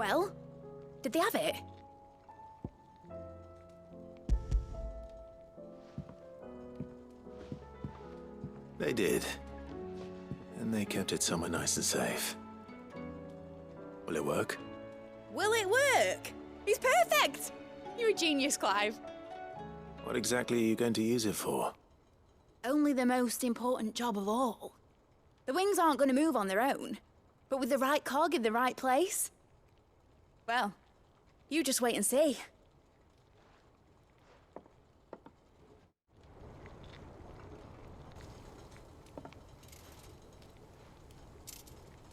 Well, did they have it? They did. And they kept it somewhere nice and safe. Will it work? Will it work? He's perfect! You're a genius, Clive. What exactly are you going to use it for? Only the most important job of all. The wings aren't going to move on their own. But with the right cog in the right place... well, you just wait and see.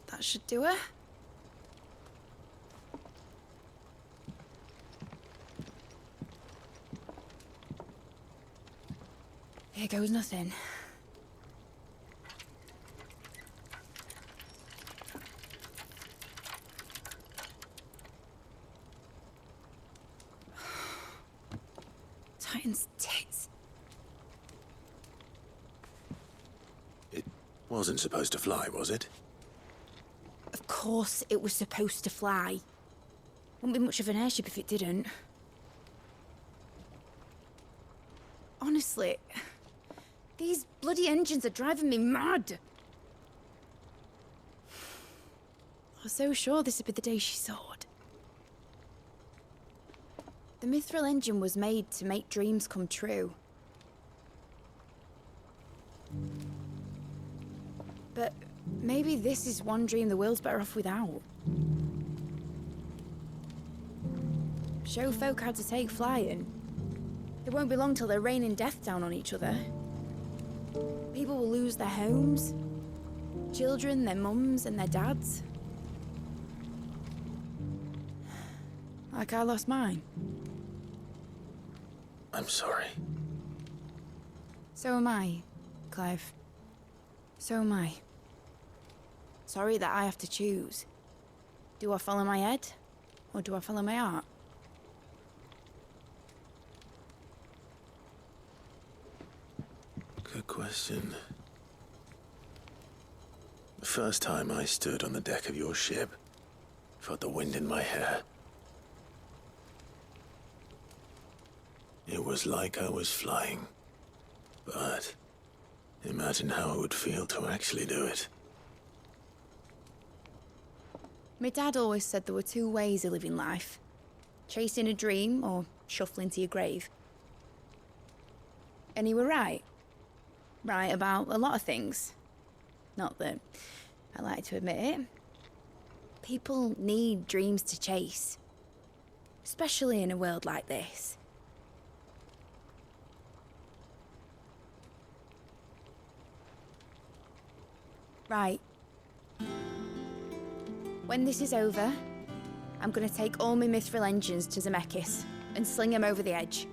That should do it. Here goes nothing. Titan's tits. It wasn't supposed to fly, was it? Of course it was supposed to fly. Wouldn't be much of an airship if it didn't. Honestly, these bloody engines are driving me mad. I was so sure this would be the day she soared. The Mithril engine was made to make dreams come true. But maybe this is one dream the world's better off without. Show folk how to take flying. It won't be long till they're raining death down on each other. People will lose their homes. Children, their mums and their dads. Like I lost mine. I'm sorry. So am I, Clive. So am I. Sorry that I have to choose. Do I follow my head, or do I follow my heart? Good question. The first time I stood on the deck of your ship, felt the wind in my hair. It was like I was flying. But imagine how it would feel to actually do it. My dad always said there were two ways of living life. Chasing a dream or shuffling to your grave. And he were right. Right about a lot of things. Not that I like to admit it. People need dreams to chase. Especially in a world like this. Right. When this is over, I'm gonna take all my Mithril engines to Zemeckis and sling them over the edge.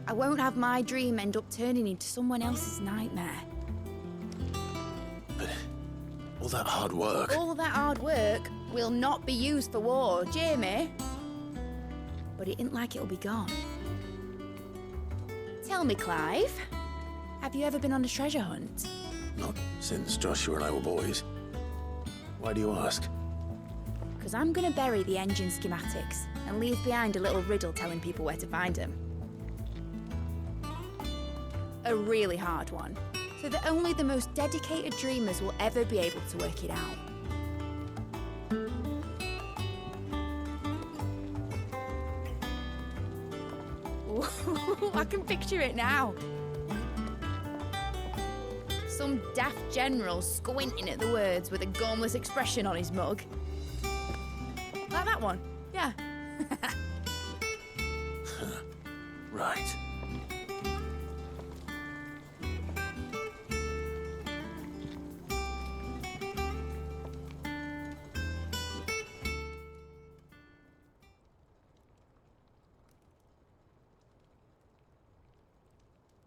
I won't have my dream end up turning into someone else's nightmare. But all that hard work... All that hard work will not be used for war, Jamie. But it ain't like it'll be gone. Tell me, Clive, have you ever been on a treasure hunt? Not since Joshua and I were boys. Why do you ask? Because I'm gonna bury the engine schematics and leave behind a little riddle telling people where to find them. A really hard one, so that only the most dedicated dreamers will ever be able to work it out. Ooh, I can picture it now. Some daft general squinting at the words with a gormless expression on his mug. Like that one, yeah. Right.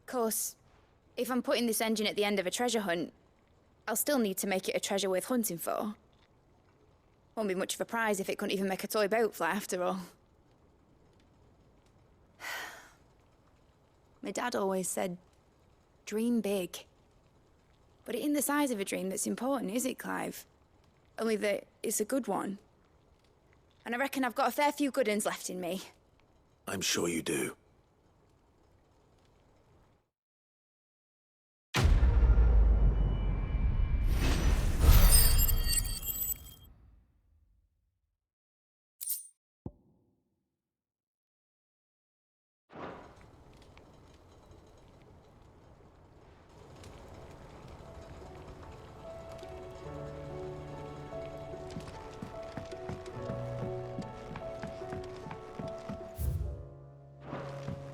Of course, if I'm putting this engine at the end of a treasure hunt, I'll still need to make it a treasure worth hunting for. Won't be much of a prize if it couldn't even make a toy boat fly after all. My dad always said, dream big. But it ain't the size of a dream that's important, is it, Clive? Only that it's a good one. and I reckon I've got a fair few good uns left in me. I'm sure you do.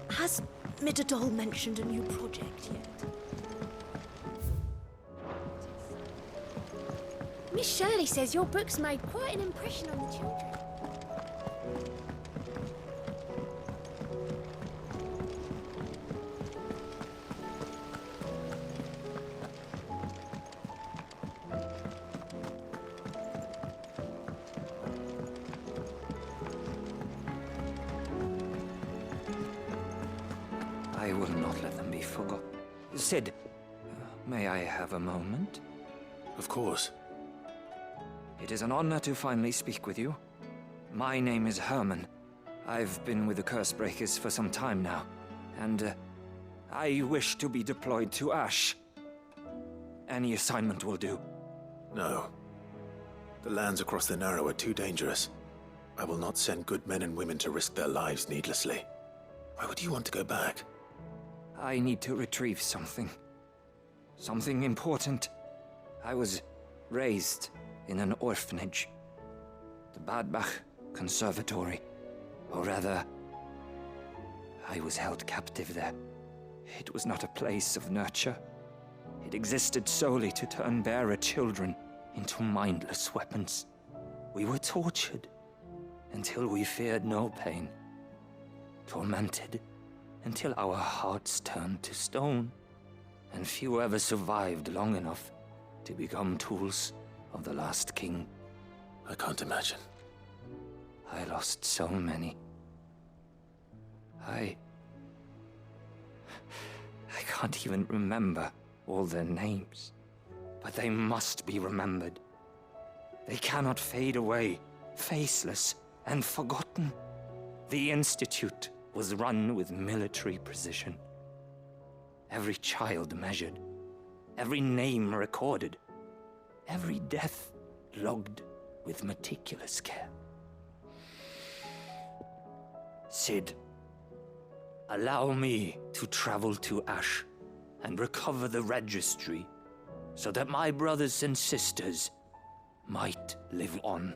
Has Midadol mentioned a new project yet? Miss Shirley says your book's made quite an impression on the children. I will not let them be forgotten. Sid, may I have a moment? Of course. It is an honor to finally speak with you. My name is Herman. I've been with the Cursebreakers for some time now, and I wish to be deployed to Ash. Any assignment will do. No. The lands across the Narrow are too dangerous. I will not send good men and women to risk their lives needlessly. Why would you want to go back? I need to retrieve something. Something important. I was raised in an orphanage. The Badbach Conservatory. Or rather, I was held captive there. It was not a place of nurture. It existed solely to turn bearer children into mindless weapons. We were tortured until we feared no pain. Tormented until our hearts turned to stone, and few ever survived long enough to become tools of the last king. I can't imagine. I lost so many. I can't even remember all their names, but they must be remembered. They cannot fade away, faceless and forgotten. The Institute was run with military precision. Every child measured, every name recorded, every death logged with meticulous care. Sid, allow me to travel to Ash and recover the registry so that my brothers and sisters might live on.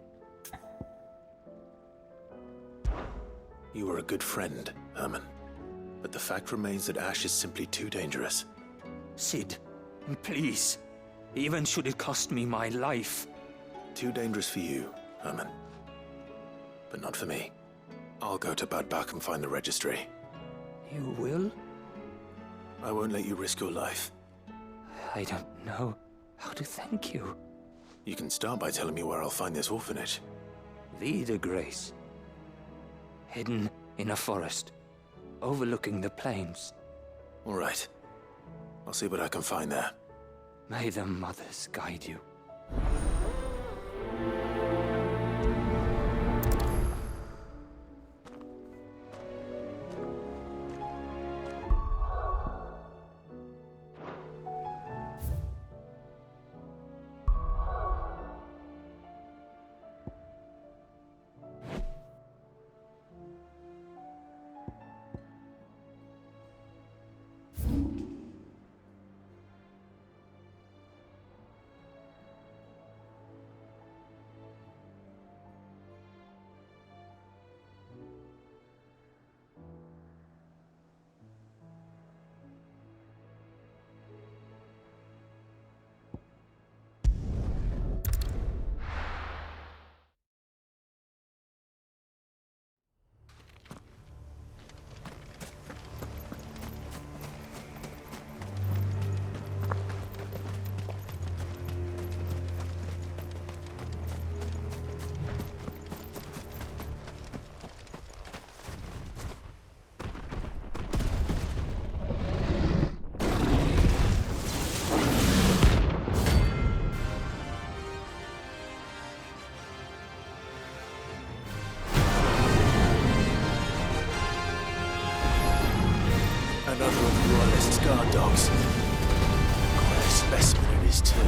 You were a good friend, Herman. But the fact remains that Ash is simply too dangerous. Sid, please. Even should it cost me my life. Too dangerous for you, Herman. But not for me. I'll go to Bad Bach and find the registry. You will? I won't let you risk your life. I don't know how to thank you. You can start by telling me where I'll find this orphanage. Vida Grace. Hidden in a forest, overlooking the plains. All right. I'll see what I can find there. May the mothers guide you. another of the Royalist guard dogs. Quite a specimen it is, too.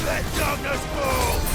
Let darkness fall!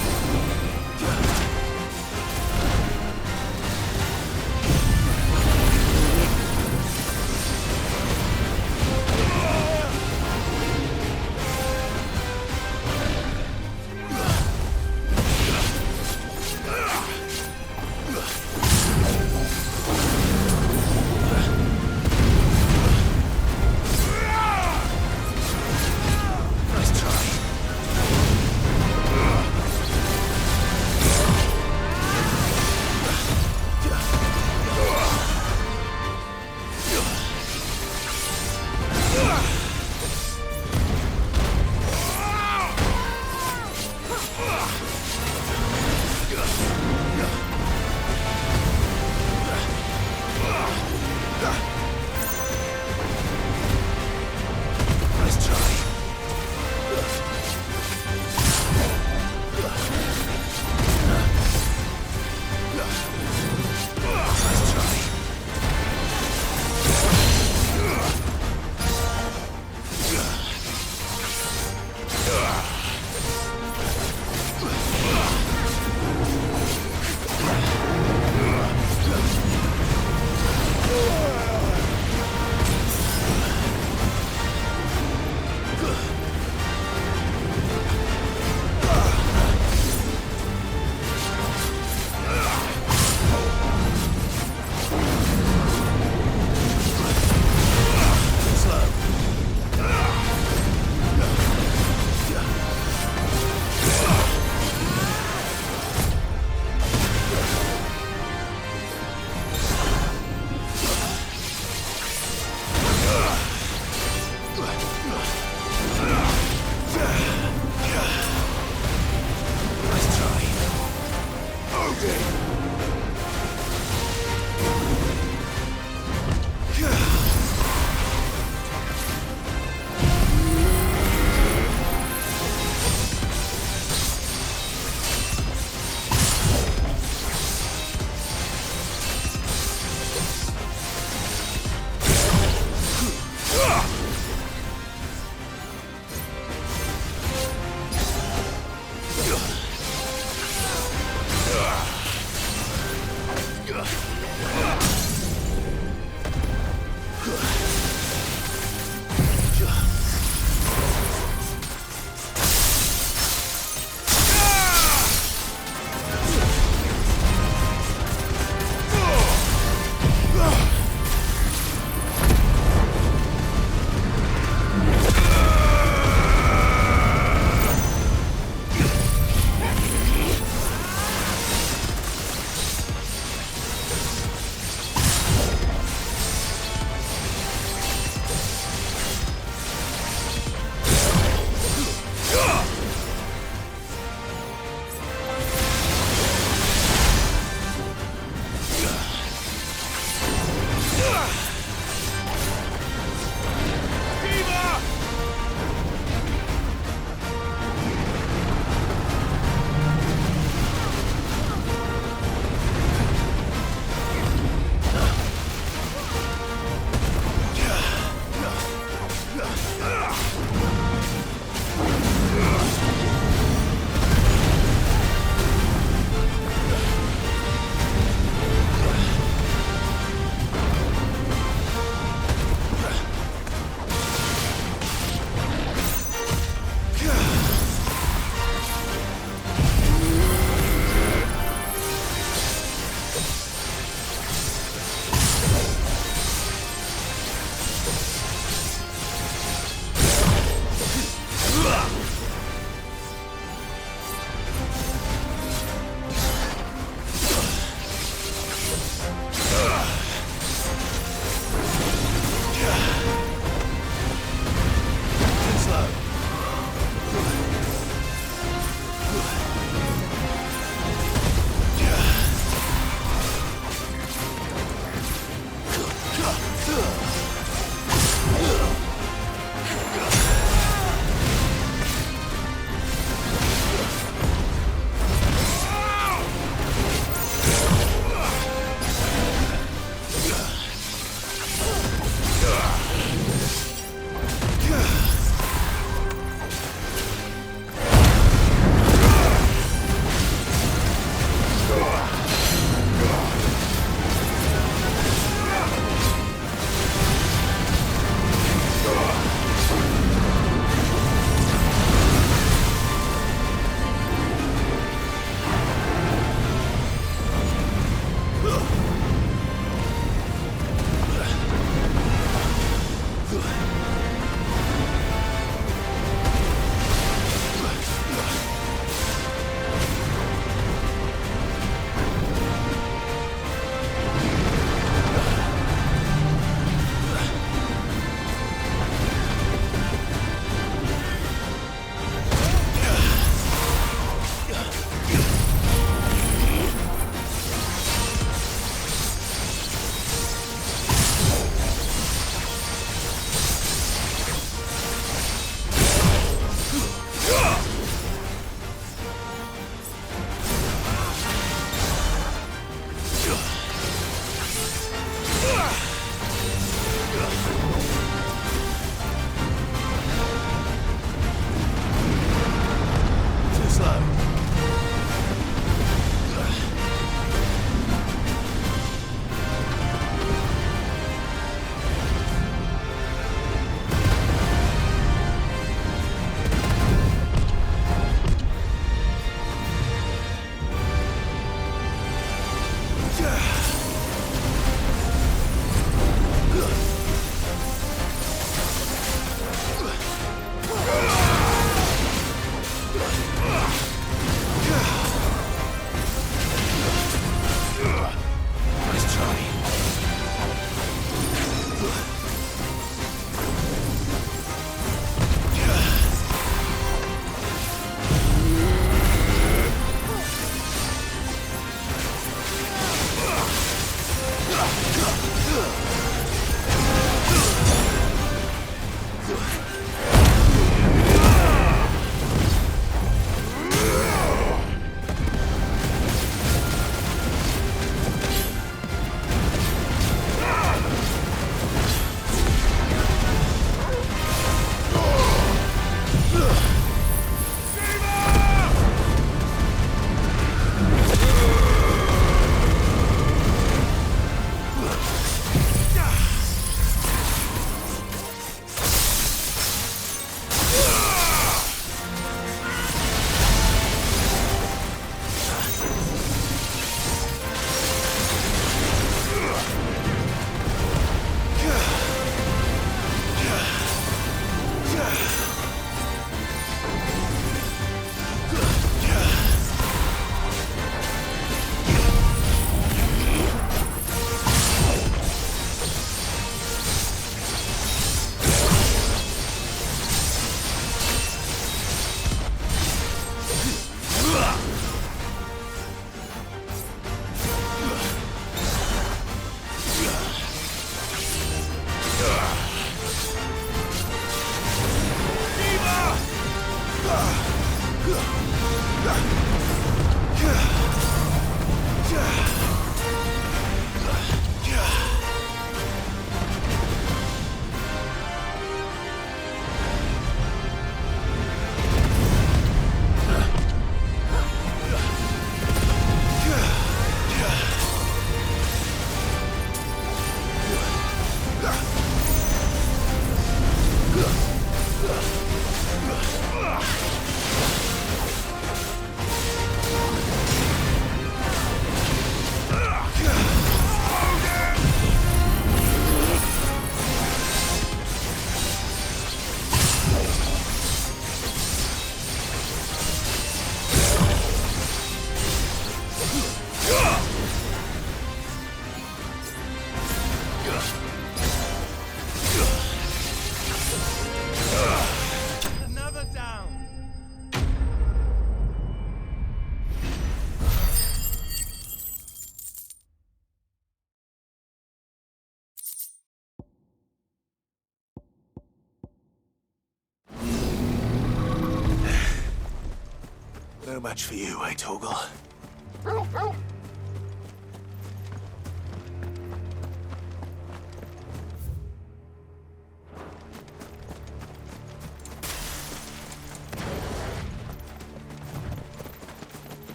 match for you, eh, Torgal?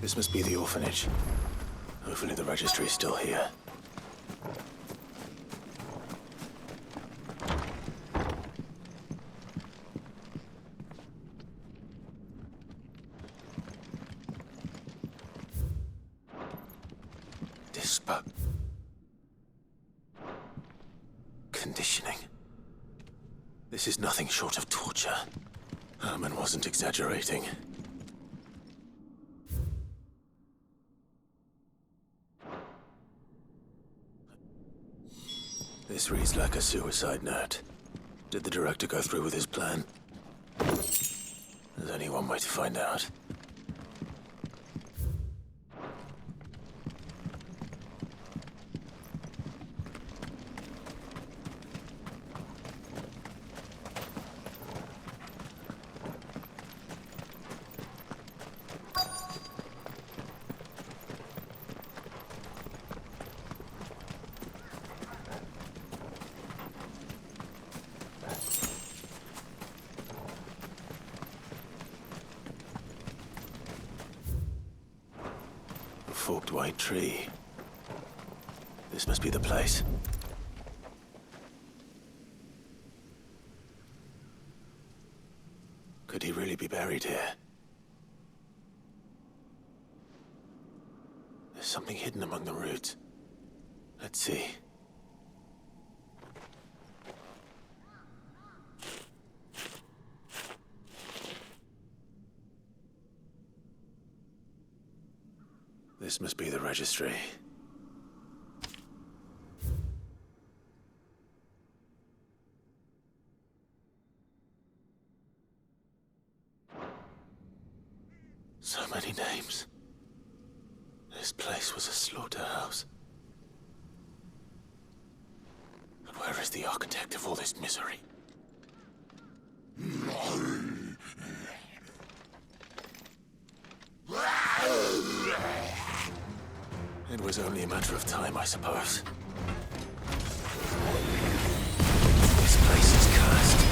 This must be the orphanage. Hopefully the registry is still here. Conditioning. This is nothing short of torture. Herman wasn't exaggerating. This reads like a suicide note. Did the director go through with his plan? There's only one way to find out. Forked white tree. This must be the place. Could he really be buried here? There's something hidden among the roots. Let's see. This must be the registry. So many names. This place was a slaughterhouse. And where is the architect of all this misery? It was only a matter of time, I suppose. This place is cursed.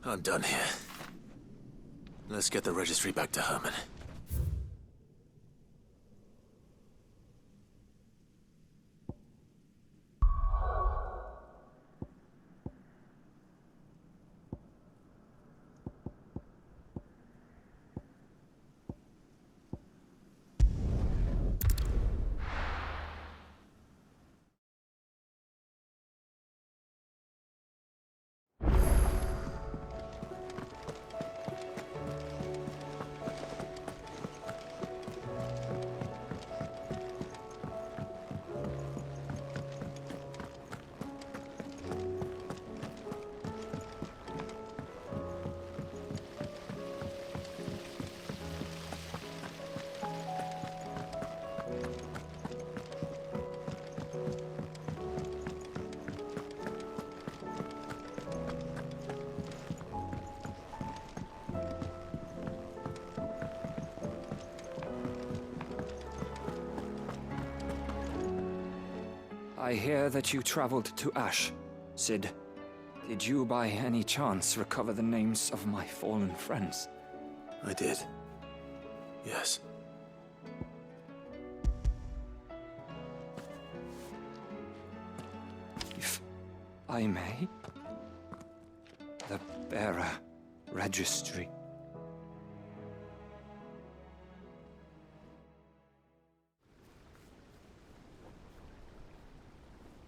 I'm done here. Let's get the registry back to Herman. I hear that you traveled to Ash, Sid. Did you by any chance recover the names of my fallen friends? I did. Yes. If I may? The bearer registry.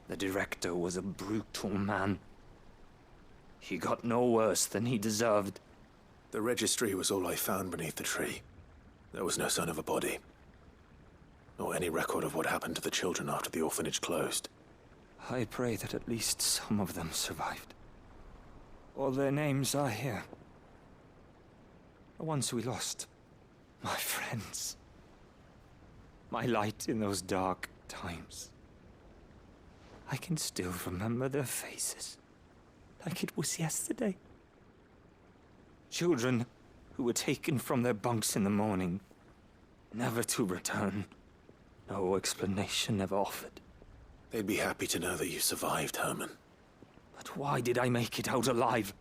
The director was a brutal man. He got no worse than he deserved. The registry was all I found beneath the tree. There was no sign of a body, or any record of what happened to the children after the orphanage closed. I pray that at least some of them survived. All their names are here. The ones we lost. My friends. My light in those dark times. I can still remember their faces, like it was yesterday. Children who were taken from their bunks in the morning, never to return. No explanation ever offered. They'd be happy to know that you survived, Herman. But why did I make it out alive,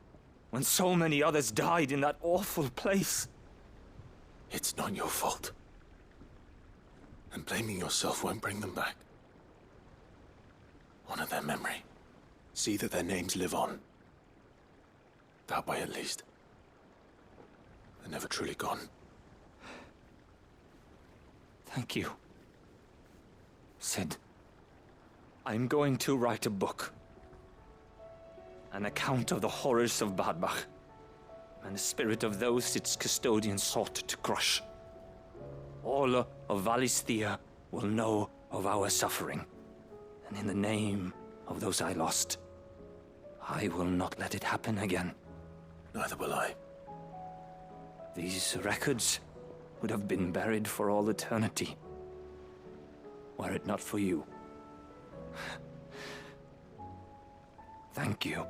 when so many others died in that awful place? It's not your fault. And blaming yourself won't bring them back. Honor their memory. See that their names live on. That way, at least. They're never truly gone. Thank you. Sid, I'm going to write a book. An account of the horrors of Badbach, and the spirit of those its custodians sought to crush. All of Valisthea will know of our suffering, and in the name of those I lost, I will not let it happen again. Neither will I. These records would have been buried for all eternity, were it not for you. Thank you.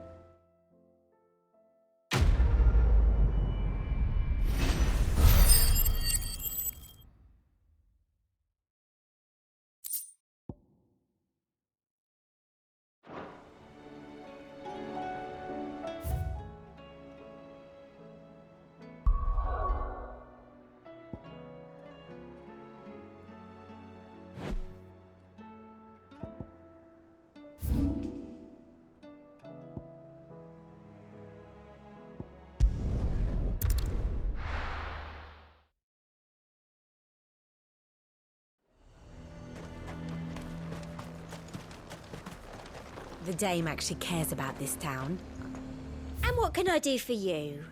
The Dame actually cares about this town. And what can I do for you?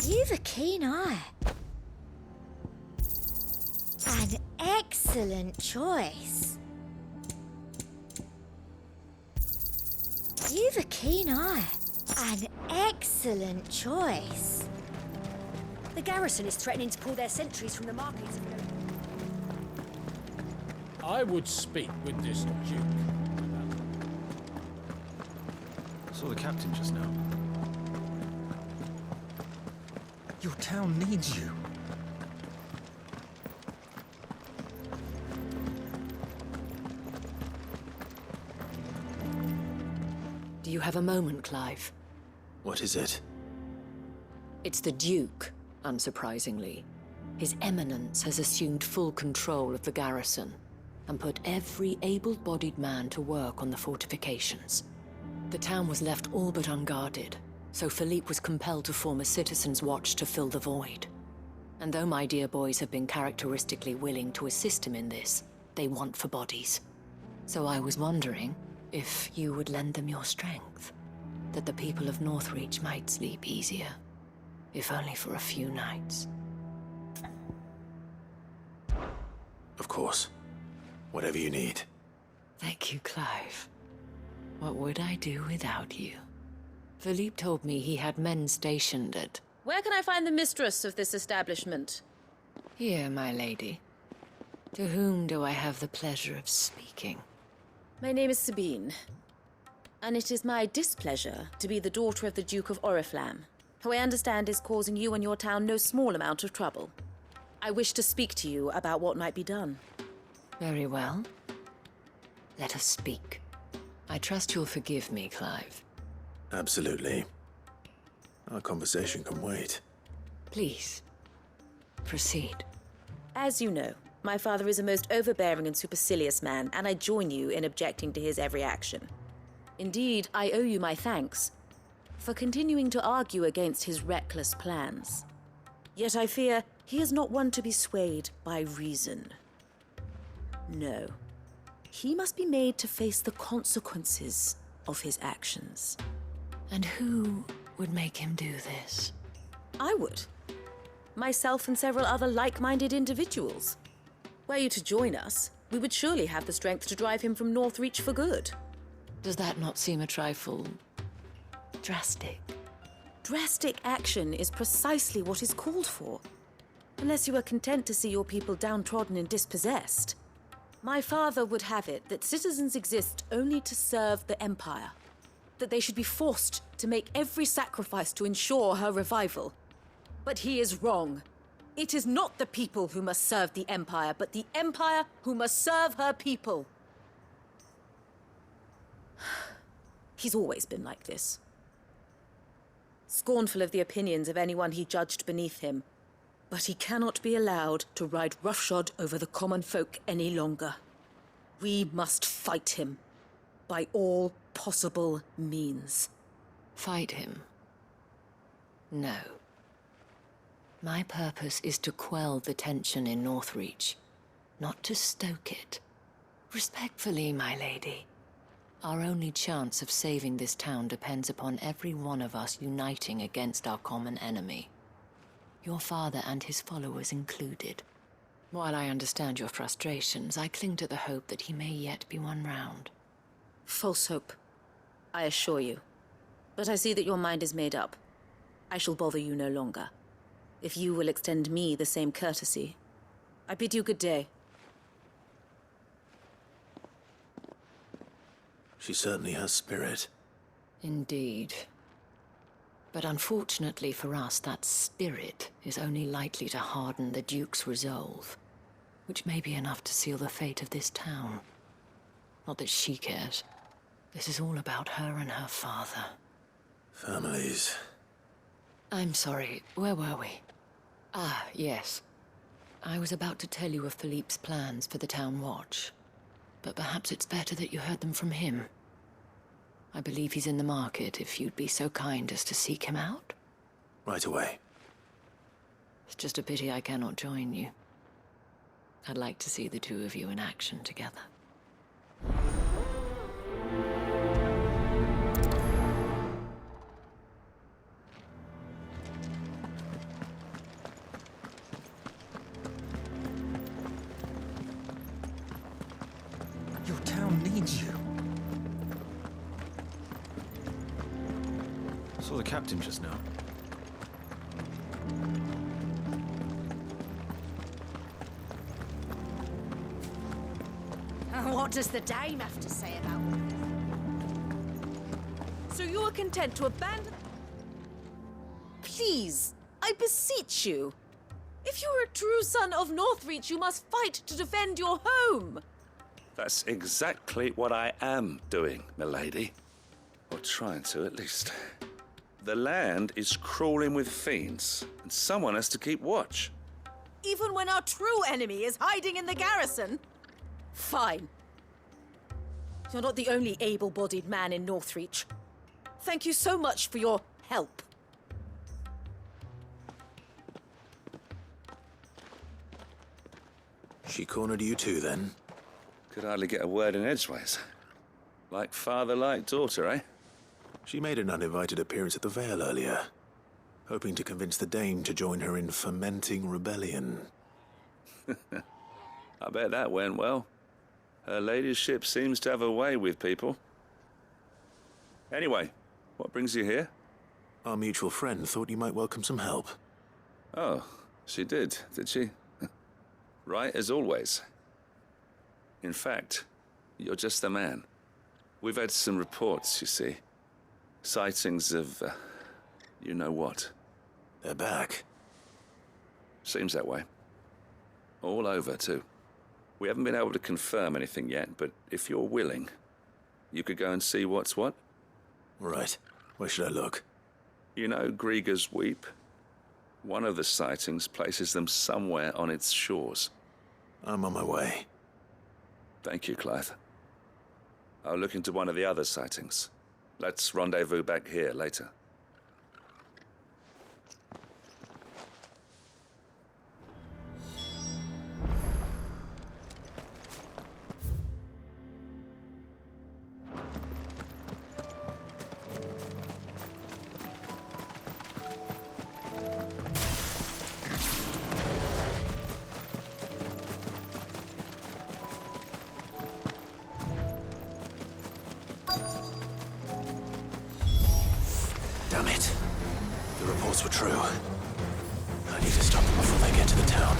You've a keen eye. An excellent choice. You've a keen eye. An excellent choice. The garrison is threatening to pull their sentries from the markets. I would speak with this Duke. Saw the captain just now. Your town needs you. Do you have a moment, Clive? What is it? It's the Duke, unsurprisingly. His Eminence has assumed full control of the garrison and put every able-bodied man to work on the fortifications. The town was left all but unguarded, so Philippe was compelled to form a citizens' watch to fill the void. And though my dear boys have been characteristically willing to assist him in this, they want for bodies. So I was wondering if you would lend them your strength, that the people of Northreach might sleep easier, if only for a few nights. Of course. Whatever you need. Thank you, Clive. What would I do without you? Philippe told me he had men stationed at... Where can I find the mistress of this establishment? Here, my lady. To whom do I have the pleasure of speaking? My name is Sabine, and it is my displeasure to be the daughter of the Duke of Oriflamme, who I understand is causing you and your town no small amount of trouble. I wish to speak to you about what might be done. Very well. Let us speak. I trust you'll forgive me, Clive. Absolutely. Our conversation can wait. Please, proceed. As you know, my father is a most overbearing and supercilious man, and I join you in objecting to his every action. Indeed, I owe you my thanks for continuing to argue against his reckless plans. Yet I fear he is not one to be swayed by reason. No. He must be made to face the consequences of his actions. And who would make him do this? I would. Myself and several other like-minded individuals. Were you to join us, we would surely have the strength to drive him from Northreach for good. Does that not seem a trifle drastic? Drastic action is precisely what is called for. Unless you are content to see your people downtrodden and dispossessed. My father would have it that citizens exist only to serve the Empire. That they should be forced to make every sacrifice to ensure her revival. But he is wrong. It is not the people who must serve the Empire, but the Empire who must serve her people. He's always been like this. Scornful of the opinions of anyone he judged beneath him. But he cannot be allowed to ride roughshod over the common folk any longer. We must fight him. By all possible means. Fight him? No. My purpose is to quell the tension in Northreach, not to stoke it. Respectfully, my lady. Our only chance of saving this town depends upon every one of us uniting against our common enemy. Your father and his followers included. While I understand your frustrations, I cling to the hope that he may yet be won round. False hope, I assure you. But I see that your mind is made up. I shall bother you no longer. If you will extend me the same courtesy, I bid you good day. She certainly has spirit. Indeed. But unfortunately for us, that spirit is only likely to harden the Duke's resolve, which may be enough to seal the fate of this town. Not that she cares. This is all about her and her father. Families. I'm sorry, where were we? Ah, yes. I was about to tell you of Philippe's plans for the town watch, but perhaps it's better that you heard them from him. I believe he's in the market, if you'd be so kind as to seek him out. Right away. It's just a pity I cannot join you. I'd like to see the two of you in action together. Your town needs you. Saw the captain just now. What does the dame have to say about all this? So you are content to abandon... Please, I beseech you. If you are a true son of Northreach, you must fight to defend your home. That's exactly what I am doing, milady. Or trying to, at least. The land is crawling with fiends, and someone has to keep watch. Even when our true enemy is hiding in the garrison? Fine. You're not the only able-bodied man in Northreach. Thank you so much for your help. She cornered you too, then? Could hardly get a word in edgeways. Like father, like daughter, eh? She made an uninvited appearance at the Vale earlier, hoping to convince the Dame to join her in fomenting rebellion. I bet that went well. Her ladyship seems to have a way with people. Anyway, what brings you here? Our mutual friend thought you might welcome some help. Oh, she did she? Right as always. In fact, you're just the man. We've had some reports, you see. Sightings of, you know what. They're back. Seems that way. All over, too. We haven't been able to confirm anything yet, but if you're willing, you could go and see what's what. Right. Where should I look? You know Grieger's Weep? One of the sightings places them somewhere on its shores. I'm on my way. Thank you, Clive. I'll look into one of the other sightings. Let's rendezvous back here later. Damn it. The reports were true. I need to stop them before they get to the town.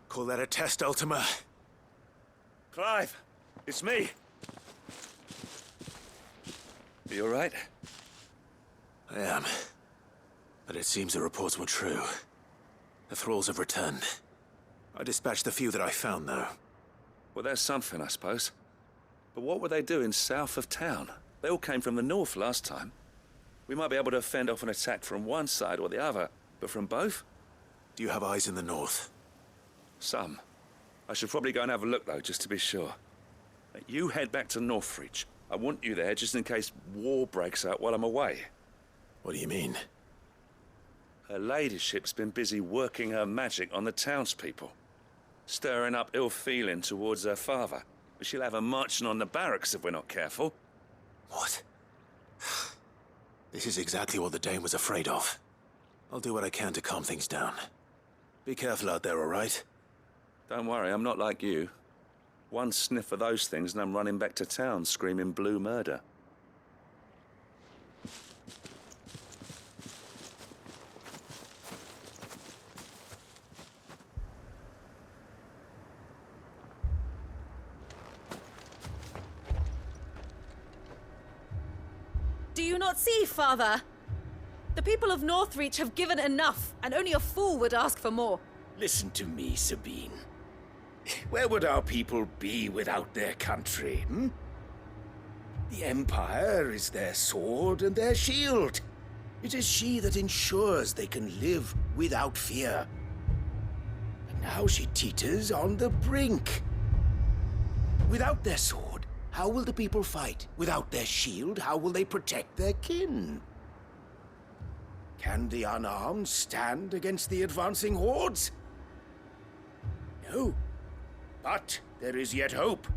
Call that a test, Ultima? Clive, it's me. Are you all right? I am. But it seems the reports were true. The thralls have returned. I dispatched the few that I found, though. Well, that's something, I suppose. But what were they doing south of town? They all came from the north last time. We might be able to fend off an attack from one side or the other, but from both? Do you have eyes in the north? Some. I should probably go and have a look, though, just to be sure. You head back to Northreach. I want you there just in case war breaks out while I'm away. What do you mean? Her ladyship's been busy working her magic on the townspeople, stirring up ill feeling towards her father. But she'll have her marching on the barracks if we're not careful. What? This is exactly what the Dane was afraid of. I'll do what I can to calm things down. Be careful out there, all right? Don't worry, I'm not like you. One sniff of those things and I'm running back to town screaming blue murder. Do you not see, Father? The people of Northreach have given enough, and only a fool would ask for more. Listen to me, Sabine. Where would our people be without their country, hmm? The Empire is their sword and their shield. It is she that ensures they can live without fear. And now she teeters on the brink. Without their sword, how will the people fight? Without their shield, how will they protect their kin? Can the unarmed stand against the advancing hordes? No. But there is yet hope.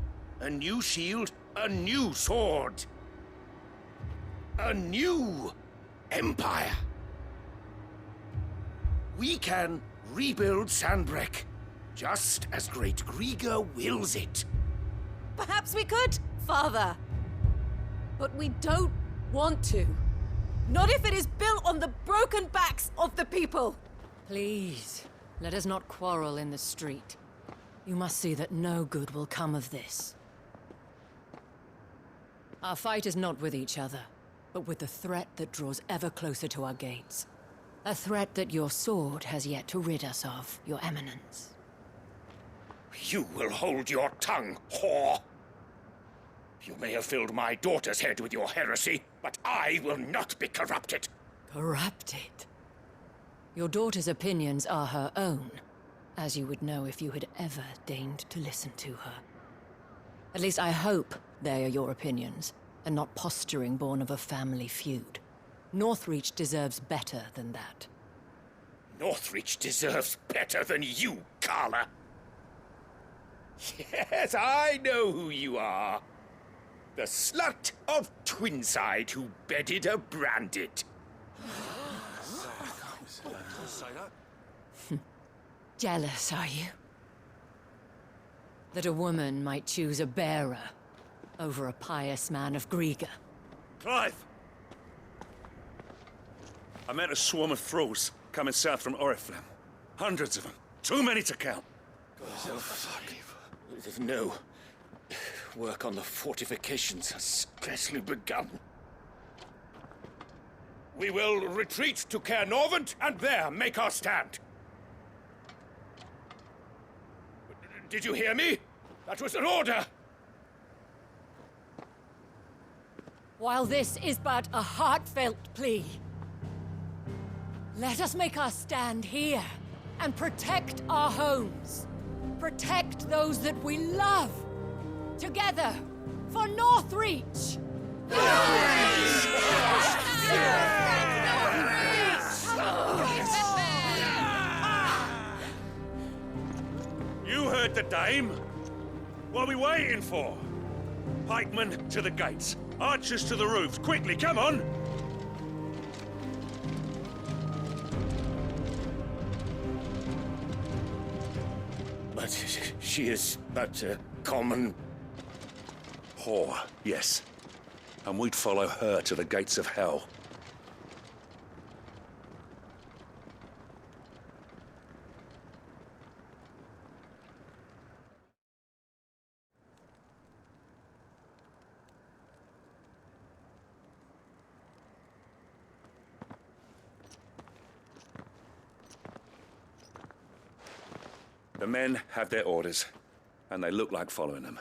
A new shield, a new sword. A new empire. We can rebuild Sandbreck, just as Great Grieger wills it. Perhaps we could, Father. But we don't want to. Not if it is built on the broken backs of the people. Please, let us not quarrel in the street. You must see that no good will come of this. Our fight is not with each other, but with the threat that draws ever closer to our gates. A threat that your sword has yet to rid us of, Your Eminence. You will hold your tongue, whore! You may have filled my daughter's head with your heresy, but I will not be corrupted. Corrupted? Your daughter's opinions are her own, as you would know if you had ever deigned to listen to her. At least I hope they are your opinions, and not posturing born of a family feud. Northreach deserves better than that. Northreach deserves better than you, Carla. Yes, I know who you are. The slut of Twinside who bedded a branded. Jealous, are you? That a woman might choose a bearer over a pious man of Griega. Clive! I met a swarm of thralls coming south from Oriflamme. Hundreds of them. Too many to count. No. Work on the fortifications has scarcely begun. We will retreat to Caer Norvent and there make our stand. Did you hear me? That was an order! While this is but a heartfelt plea, let us make our stand here and protect our homes. Protect those that we love. Together, for Northreach! You heard the dame. What are we waiting for? Pikemen to the gates. Archers to the roofs. Quickly, come on! But she is but a common... whore, yes. And we'd follow her to the gates of hell. The men have their orders, and they look like following them.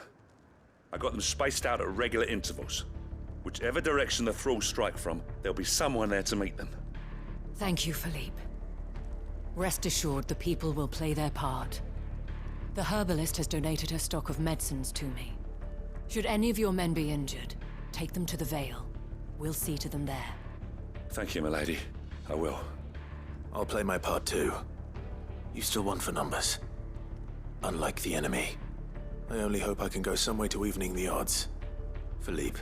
I got them spaced out at regular intervals. Whichever direction the thralls strike from, there'll be someone there to meet them. Thank you, Philippe. Rest assured the people will play their part. The herbalist has donated her stock of medicines to me. Should any of your men be injured, take them to the Vale. We'll see to them there. Thank you, milady. I will. I'll play my part too. You still won for numbers. Unlike the enemy. I only hope I can go some way to evening the odds. Philippe,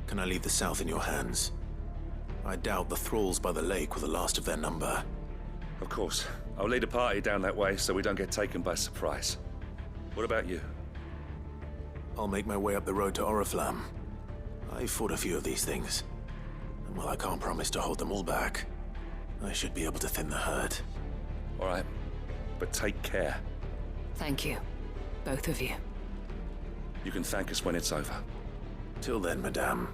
can I leave the south in your hands? I doubt the thralls by the lake were the last of their number. Of course. I'll lead a party down that way so we don't get taken by surprise. What about you? I'll make my way up the road to Oriflamme. I fought a few of these things. And while I can't promise to hold them all back, I should be able to thin the herd. All right. But take care. Thank you. Both of you. You can thank us when it's over. Till then, madame.